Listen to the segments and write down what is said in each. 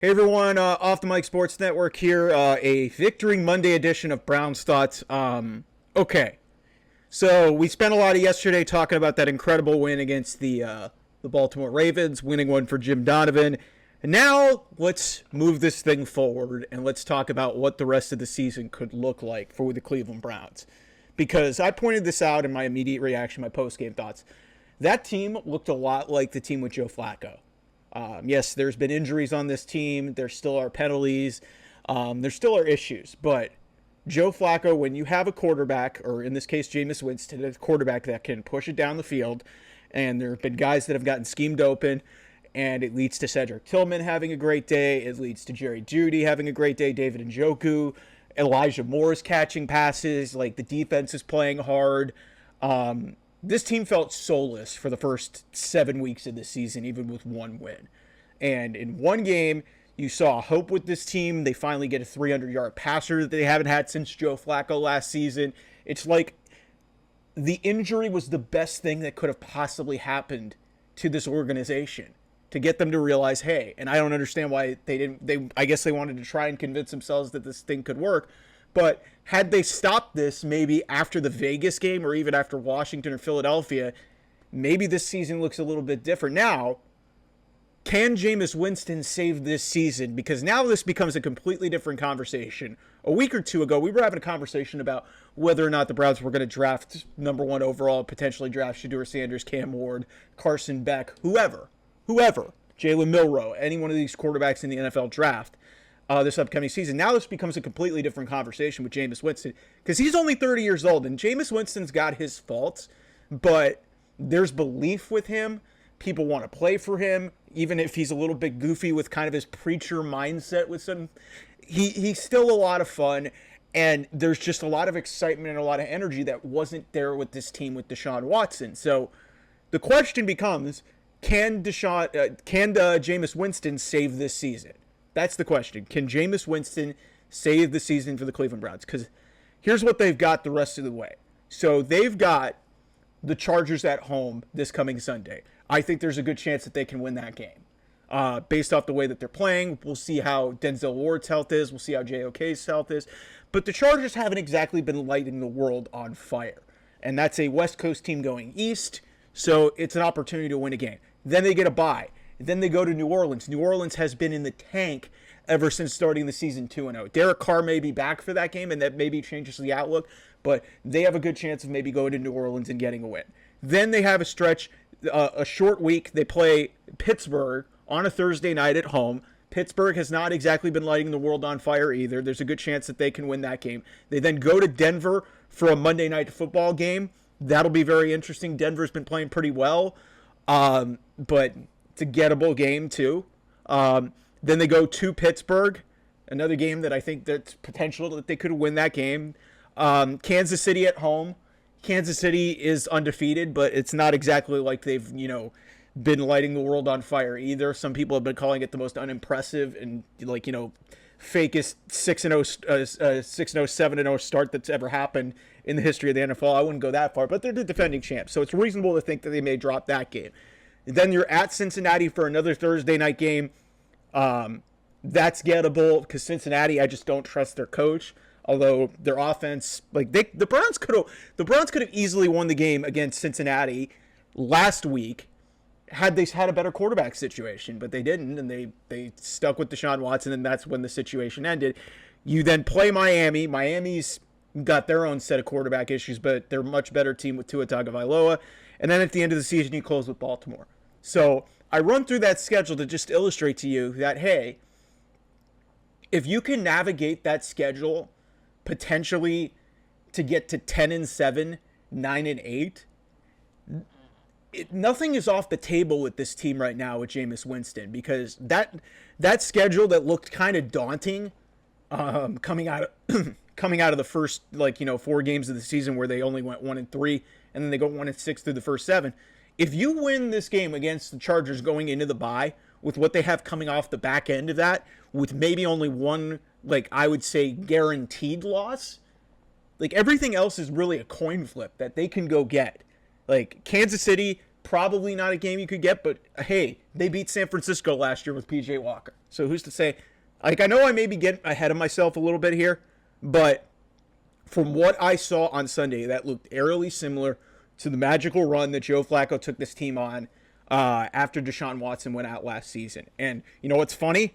Hey everyone, Off the Mic Sports Network here. A Victory Monday edition of Browns Thoughts. Okay, so we spent a lot of yesterday talking about that incredible win against the Baltimore Ravens, winning one for Jim Donovan. And now let's move this thing forward and let's talk about what the rest of the season could look like for the Cleveland Browns. Because I pointed this out in my immediate reaction, my post-game thoughts. That team looked a lot like the team with Joe Flacco. Yes, there's been injuries on this team. There still are penalties. There still are issues. But Joe Flacco, when you have a quarterback, or in this case, Jameis Winston, a quarterback that can push it down the field, and there have been guys that have gotten schemed open, and it leads to Cedric Tillman having a great day. It leads to Jerry Jeudy having a great day. David Njoku, Elijah Moore's catching passes. Like, the defense is playing hard. This team felt soulless for the first 7 weeks of the season, even with one win. And in one game, you saw hope with this team. They finally get a 300-yard passer that they haven't had since Joe Flacco last season. It's like the injury was the best thing that could have possibly happened to this organization to get them to realize, hey, and I don't understand why they didn't. I guess they wanted to try and convince themselves that this thing could work. But had they stopped this maybe after the Vegas game or even after Washington or Philadelphia, maybe this season looks a little bit different. Now, can Jameis Winston save this season? Because now this becomes a completely different conversation. A week or two ago, we were having a conversation about whether or not the Browns were going to draft number one overall, potentially draft Shedeur Sanders, Cam Ward, Carson Beck, whoever, Jalen Milroe, any one of these quarterbacks in the NFL draft. This upcoming season. Now this becomes a completely different conversation with Jameis Winston because he's only 30 years old, and Jameis Winston's got his faults, but there's belief with him. People want to play for him, even if he's a little bit goofy with kind of his preacher mindset with some. He's still a lot of fun, and there's just a lot of excitement and a lot of energy that wasn't there with this team with Deshaun Watson. So the question becomes, can Jameis Winston save this season? That's the question. Can Jameis Winston save the season for the Cleveland Browns? Because here's what they've got the rest of the way. So they've got the Chargers at home this coming Sunday. I think there's a good chance that they can win that game. Based off the way that they're playing, we'll see how Denzel Ward's health is. We'll see how JOK's health is. But the Chargers haven't exactly been lighting the world on fire. And that's a West Coast team going east, so it's an opportunity to win a game. Then they get a bye. Then they go to New Orleans. New Orleans has been in the tank ever since starting the season 2-0. Derek Carr may be back for that game, and that maybe changes the outlook, but they have a good chance of maybe going to New Orleans and getting a win. Then they have a stretch, a short week. They play Pittsburgh on a Thursday night at home. Pittsburgh has not exactly been lighting the world on fire either. There's a good chance that they can win that game. They then go to Denver for a Monday night football game. That'll be very interesting. Denver's been playing pretty well, but it's a gettable game too. Then they go to Pittsburgh, another game that I think that's potential that they could win that game. Kansas City at home. Kansas City is undefeated, but it's not exactly like they've been lighting the world on fire either. Some people have been calling it the most unimpressive and fakest 6-0, 7-0 start that's ever happened in the history of the NFL. I wouldn't go that far, but they're the defending champs, so it's reasonable to think that they may drop that game. Then you're at Cincinnati for another Thursday night game. That's gettable because Cincinnati, I just don't trust their coach. Although their offense, the Browns could have easily won the game against Cincinnati last week had they had a better quarterback situation, but they didn't, and they stuck with Deshaun Watson, and that's when the situation ended. You then play Miami. Miami's got their own set of quarterback issues, but they're a much better team with Tua Tagovailoa. And then at the end of the season, you close with Baltimore. So I run through that schedule to just illustrate to you that, hey, if you can navigate that schedule potentially to get to 10-7, 9-8, nothing is off the table with this team right now with Jameis Winston, because that schedule that looked kind of daunting coming out of the first 4 games of the season where they only went 1-3 and then they go 1-6 through the first 7. If you win this game against the Chargers going into the bye with what they have coming off the back end of that, with maybe only one, I would say, guaranteed loss, everything else is really a coin flip that they can go get. Kansas City, probably not a game you could get, but hey, they beat San Francisco last year with P.J. Walker. So who's to say? Like, I know I may be getting ahead of myself a little bit here, but from what I saw on Sunday, that looked eerily similar to the magical run that Joe Flacco took this team on after Deshaun Watson went out last season. And you know what's funny?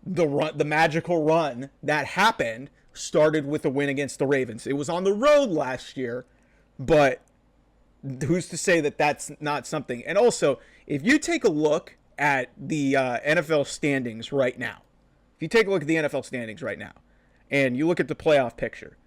The magical run that happened started with a win against the Ravens. It was on the road last year, but who's to say that that's not something? And also, if you take a look at the NFL standings right now, and you look at the playoff picture,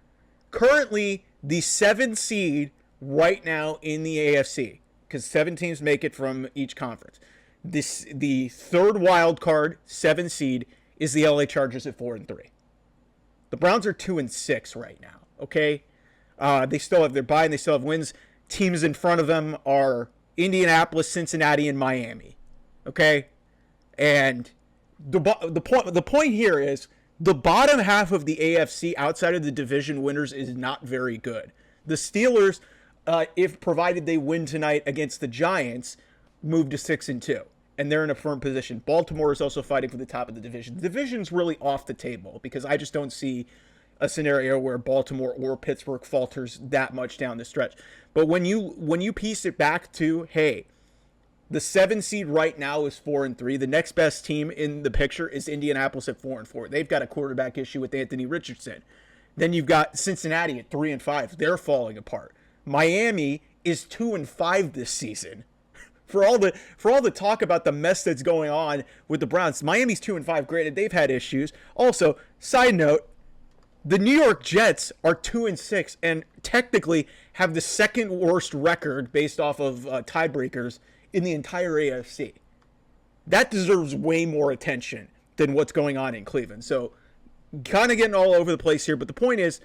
currently the 7 seed right now in the AFC, because 7 teams make it from each conference. The third wild card, 7 seed, is the LA Chargers at 4-3. The Browns are 2-6 right now. Okay, they still have their bye and they still have wins. Teams in front of them are Indianapolis, Cincinnati, and Miami. Okay, and the point here is the bottom half of the AFC outside of the division winners is not very good. The Steelers, if provided they win tonight against the Giants, move to 6-2, and they're in a firm position. Baltimore is also fighting for the top of the division. The division's really off the table because I just don't see a scenario where Baltimore or Pittsburgh falters that much down the stretch. But when you piece it back to, hey, the 7 seed right now is 4-3. The next best team in the picture is Indianapolis at 4-4. They've got a quarterback issue with Anthony Richardson. Then you've got Cincinnati at 3-5. They're falling apart. Miami is 2-5 this season. For all the talk about the mess that's going on with the Browns, Miami's 2-5. Granted, they've had issues. Also, side note, the New York Jets are 2-6 and technically have the second worst record based off of tiebreakers in the entire AFC. That deserves way more attention than what's going on in Cleveland. So kind of getting all over the place here, but the point is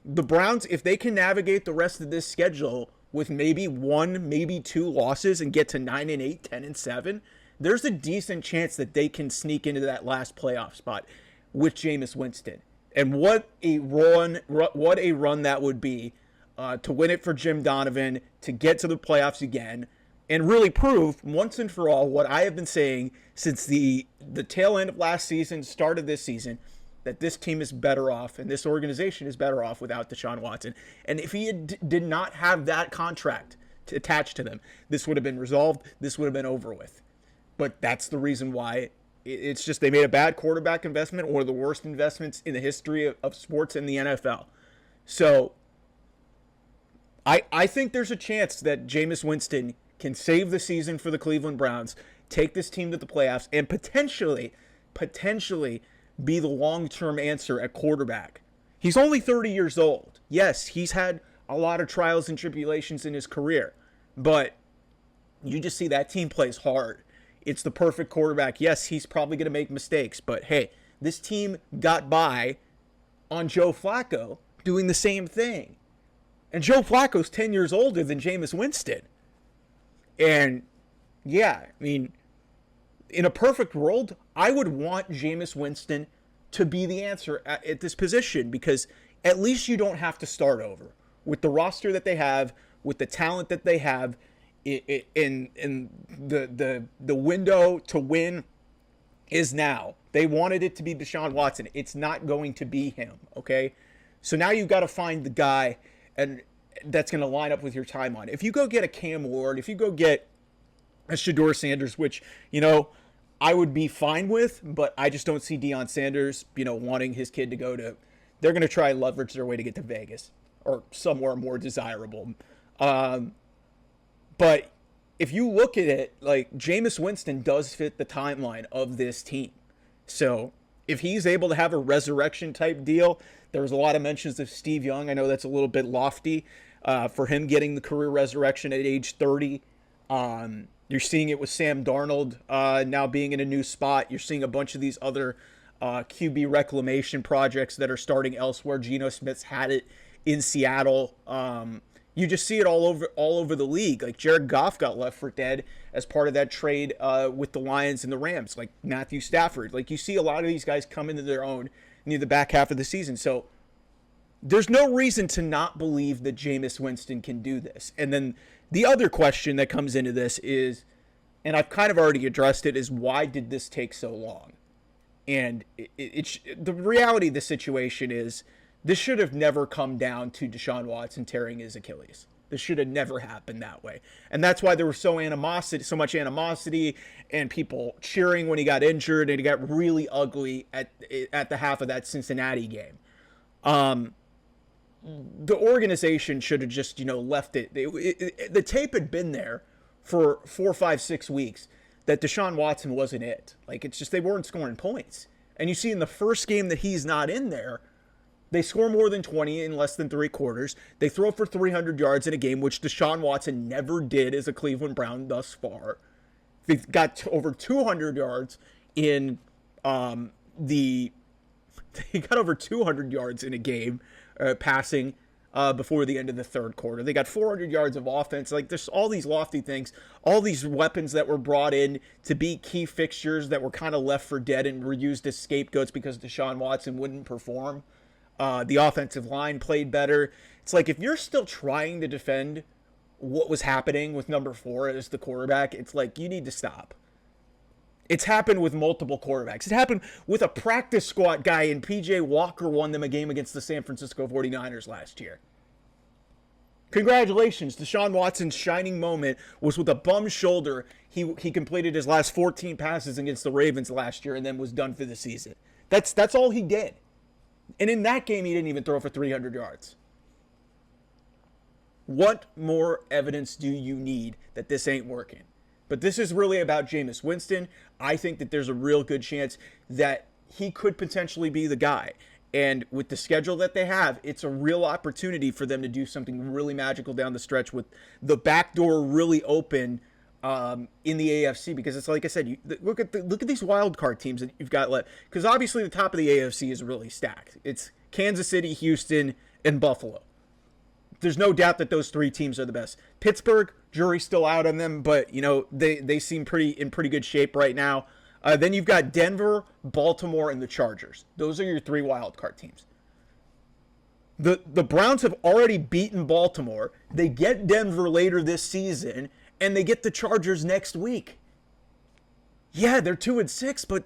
the Browns, if they can navigate the rest of this schedule with maybe 1, maybe 2 losses and get to 9-8, 10-7, there's a decent chance that they can sneak into that last playoff spot with Jameis Winston. And what a run that would be to win it for Jim Donovan, to get to the playoffs again, and really prove once and for all what I have been saying since the tail end of last season, start of this season, that this team is better off and this organization is better off without Deshaun Watson. And if he did not have that contract attached to them, this would have been resolved. This would have been over with. But that's the reason why. It's just they made a bad quarterback investment, one of the worst investments in the history of sports in the NFL. So I think there's a chance that Jameis Winston can save the season for the Cleveland Browns, take this team to the playoffs, and potentially be the long-term answer at quarterback. He's only 30 years old. Yes, he's had a lot of trials and tribulations in his career, but you just see that team plays hard. It's the perfect quarterback. Yes, he's probably going to make mistakes, but hey, this team got by on Joe Flacco doing the same thing. And Joe Flacco's 10 years older than Jameis Winston. And yeah, I mean, in a perfect world, I would want Jameis Winston to be the answer at this position, because at least you don't have to start over. With the roster that they have, with the talent that they have, in the window to win is now. They wanted it to be Deshaun Watson. It's not going to be him, okay? So now you've got to find the guy and that's going to line up with your timeline. If you go get a Cam Ward, if you go get a Shedeur Sanders, which, you know, I would be fine with, but I just don't see Deion Sanders, you know, wanting his kid to go to, they're going to try and leverage their way to get to Vegas or somewhere more desirable. But if you look at it, like, Jameis Winston does fit the timeline of this team. So if he's able to have a resurrection type deal, there was a lot of mentions of Steve Young. I know that's a little bit lofty for him getting the career resurrection at age 30. You're seeing it with Sam Darnold now being in a new spot. You're seeing a bunch of these other QB reclamation projects that are starting elsewhere. Geno Smith's had it in Seattle. You just see it all over the league. Like, Jared Goff got left for dead as part of that trade with the Lions and the Rams. Like Matthew Stafford. Like, you see a lot of these guys come into their own near the back half of the season. So there's no reason to not believe that Jameis Winston can do this. And then The other question that comes into this is, and I've kind of already addressed it, is why did this take so long? And the reality of the situation is this should have never come down to Deshaun Watson tearing his Achilles. This should have never happened that way. And that's why there was so much animosity and people cheering when he got injured, and it got really ugly at the half of that Cincinnati game. The organization should have just, left it. The tape had been there for 4, 5, 6 weeks that Deshaun Watson wasn't it. Like, it's just they weren't scoring points. And you see in the first game that he's not in there, they score more than 20 in less than 3 quarters. They throw for 300 yards in a game, which Deshaun Watson never did as a Cleveland Brown thus far. They got over 200 yards in they got over 200 yards in a game passing before the end of the third quarter. They got 400 yards of offense. Like, there's all these lofty things, all these weapons that were brought in to be key fixtures that were kind of left for dead and were used as scapegoats because Deshaun Watson wouldn't perform. The offensive line played better. It's like, if you're still trying to defend what was happening with number 4 as the quarterback, it's like, you need to stop. It's happened with multiple quarterbacks. It happened with a practice squad guy, and P.J. Walker won them a game against the San Francisco 49ers last year. Congratulations. Deshaun Watson's shining moment was with a bum shoulder. He completed his last 14 passes against the Ravens last year and then was done for the season. That's all he did. And in that game, he didn't even throw for 300 yards. What more evidence do you need that this ain't working? But this is really about Jameis Winston. I think that there's a real good chance that he could potentially be the guy. And with the schedule that they have, it's a real opportunity for them to do something really magical down the stretch with the back door really open in the AFC. Because it's like I said, look at these wild card teams that you've got left. Because obviously the top of the AFC is really stacked. It's Kansas City, Houston, and Buffalo. There's no doubt that those 3 teams are the best. Pittsburgh, jury's still out on them, but they seem in pretty good shape right now. Then you've got Denver, Baltimore, and the Chargers. Those are your 3 wild card teams. The Browns have already beaten Baltimore. They get Denver later this season, and they get the Chargers next week. Yeah, they're 2-6, but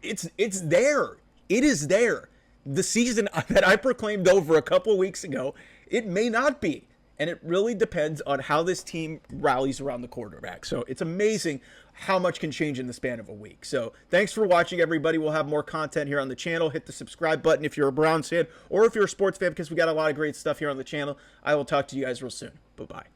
it's there. It is there. The season that I proclaimed over a couple of weeks ago, it may not be. And it really depends on how this team rallies around the quarterback. So it's amazing how much can change in the span of a week. So thanks for watching, everybody. We'll have more content here on the channel. Hit the subscribe button if you're a Browns fan or if you're a sports fan, because we got a lot of great stuff here on the channel. I will talk to you guys real soon. Bye-bye.